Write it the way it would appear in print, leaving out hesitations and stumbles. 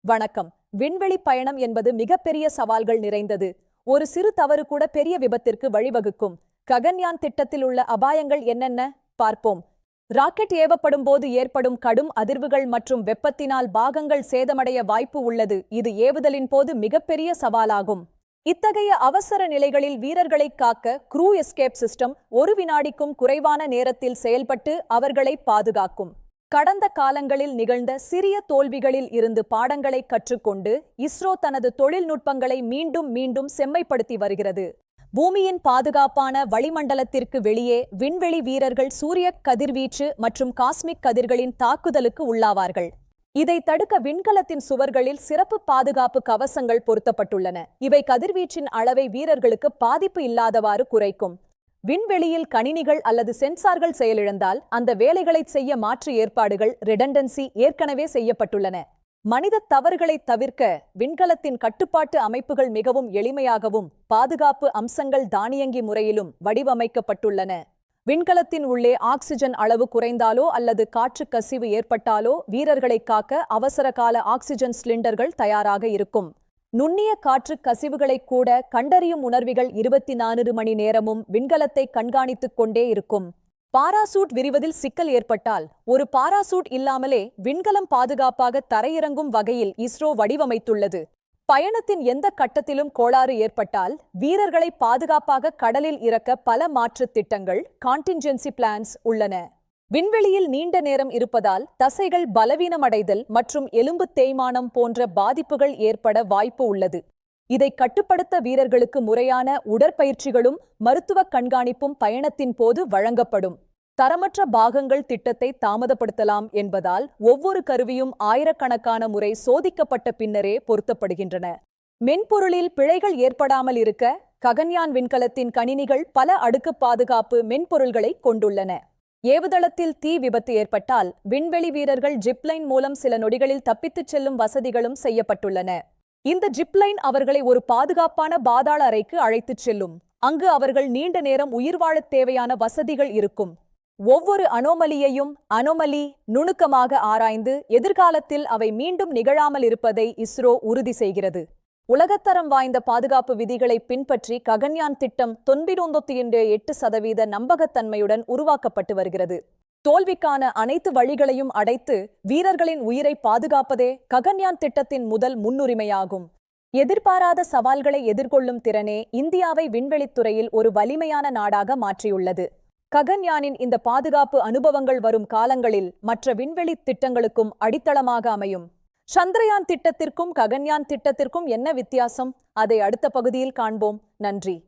வணக்கம். விண்வெளி பயணம் என்பது மிகப்பெரிய சவால்கள் நிறைந்தது. ஒரு சிறு தவறு கூட பெரிய விபத்திற்கு வழிவகுக்கும். ககன்யான் திட்டத்தில் உள்ள அபாயங்கள் என்னென்ன பார்ப்போம். ராக்கெட் ஏவப்படும் போது ஏற்படும் கடும் அதிர்வுகள் மற்றும் வெப்பத்தினால் பாகங்கள் சேதமடைய வாய்ப்பு உள்ளது. இது ஏவுதலின் போது மிகப்பெரிய சவாலாகும். இத்தகைய அவசர நிலைகளில் வீரர்களை காக்க க்ரூ எஸ்கேப் சிஸ்டம் ஒரு வினாடிக்கும் குறைவான நேரத்தில் செயல்பட்டு அவர்களை பாதுகாக்கும். கடந்த காலங்களில் நிகழ்ந்த சிறிய தோல்விகளில் இருந்து பாடங்களை கற்றுக்கொண்டு இஸ்ரோ தனது தொழில்நுட்பங்களை மீண்டும் மீண்டும் செம்மைப்படுத்தி வருகிறது. பூமியின் பாதுகாப்பான வளிமண்டலத்திற்கு வெளியே விண்வெளி வீரர்கள் சூரிய கதிர்வீச்சு மற்றும் காஸ்மிக் கதிர்களின் தாக்குதலுக்கு உள்ளாவார்கள். இதை தடுக்க விண்கலத்தின் சுவர்களில் சிறப்பு பாதுகாப்பு கவசங்கள் பொருத்தப்பட்டுள்ளன. இவை கதிர்வீச்சின் அளவை வீரர்களுக்கு பாதிப்பு இல்லாதவாறு குறைக்கும். விண்வெளியில் கணினிகள் அல்லது சென்சார்கள் செயலிழந்தால் அந்த வேலைகளை செய்ய மாற்று ஏற்பாடுகள் ரிடண்டன்சி ஏற்கனவே செய்யப்பட்டுள்ளன. மனித தவறுகளை தவிர்க்க விண்கலத்தின் கட்டுப்பாட்டு அமைப்புகள் மிகவும் எளிமையாகவும் பாதுகாப்பு அம்சங்கள் தானியங்கி முறையிலும் வடிவமைக்கப்பட்டுள்ளன. விண்கலத்தின் உள்ளே ஆக்சிஜன் அளவு குறைந்தாலோ அல்லது காற்று கசிவு ஏற்பட்டாலோ வீரர்களை காக்க அவசர கால ஆக்சிஜன் சிலிண்டர்கள் தயாராக இருக்கும். நுண்ணிய காற்று கசிவுகளை கூட கண்டறியும் உணர்விகள் 24 மணி நேரமும் விண்கலத்தை கண்காணித்துக் கொண்டே இருக்கும். பாராசூட் விரிவதில் சிக்கல் ஏற்பட்டால் ஒரு பாராசூட் இல்லாமலே விண்கலம் பாதுகாப்பாக தரையிறங்கும் வகையில் இஸ்ரோ வடிவமைத்துள்ளது. பயணத்தின் எந்த கட்டத்திலும் கோளாறு ஏற்பட்டால் வீரர்களை பாதுகாப்பாக கடலில் இறக்க பல மாற்றுத் திட்டங்கள் கான்டின்ஜென்சி பிளான்ஸ் உள்ளன. விண்வெளியில் நீண்ட நேரம் இருப்பதால் தசைகள் பலவீனமடைதல் மற்றும் எலும்பு தேய்மானம் போன்ற பாதிப்புகள் ஏற்பட வாய்ப்பு உள்ளது. இதை கட்டுப்படுத்த வீரர்களுக்கு முறையான உடற்பயிற்சிகளும் மருத்துவ கண்காணிப்பும் பயணத்தின் போது வழங்கப்படும். தரமற்ற பாகங்கள் திட்டத்தை தாமதப்படுத்தலாம் என்பதால் ஒவ்வொரு கருவியும் ஆயிரக்கணக்கான முறை சோதிக்கப்பட்ட பின்னரே பொருத்தப்படுகின்றன. மென்பொருளில் பிழைகள் ஏற்படாமல் இருக்க ககன்யான் விண்கலத்தின் கணினிகள் பல அடுக்கு பாதுகாப்பு மென்பொருள்களை கொண்டுள்ளன. ஏவுதளத்தில் தீ விபத்து ஏற்பட்டால் விண்வெளி வீரர்கள் ஜிப்லைன் மூலம் சில நொடிகளில் தப்பித்துச் செல்லும் வசதிகளும் செய்யப்பட்டுள்ளன. இந்த ஜிப்லைன் அவர்களை ஒரு பாதுகாப்பான பாதாள அறைக்கு அழைத்துச் செல்லும். அங்கு அவர்கள் நீண்ட நேரம் உயிர் வாழத் தேவையான வசதிகள் இருக்கும். ஒவ்வொரு அனோமலி நுணுக்கமாக ஆராய்ந்து எதிர்காலத்தில் அவை மீண்டும் நிகழாமல் இருப்பதை இஸ்ரோ உறுதி செய்கிறது. உலகத்தரம் வாய்ந்த பாதுகாப்பு விதிகளை பின்பற்றி ககன்யான் திட்டம் 98% நம்பகத்தன்மையுடன் உருவாக்கப்பட்டு வருகிறது. தோல்விக்கான அனைத்து வழிகளையும் அடைத்து வீரர்களின் உயிரை பாதுகாப்பதே ககன்யான் திட்டத்தின் முதல் முன்னுரிமையாகும். எதிர்பாராத சவால்களை எதிர்கொள்ளும் திறனே இந்தியாவை விண்வெளித்துறையில் ஒரு வலிமையான நாடாக மாற்றியுள்ளது. ககன்யானின் இந்த பாதுகாப்பு அனுபவங்கள் வரும் காலங்களில் மற்ற விண்வெளி திட்டங்களுக்கும் அடித்தளமாக அமையும். சந்திரயான் திட்டத்திற்கும் ககன்யான் திட்டத்திற்கும் என்ன வித்தியாசம்? அதை அடுத்த பகுதியில் காண்போம். நன்றி.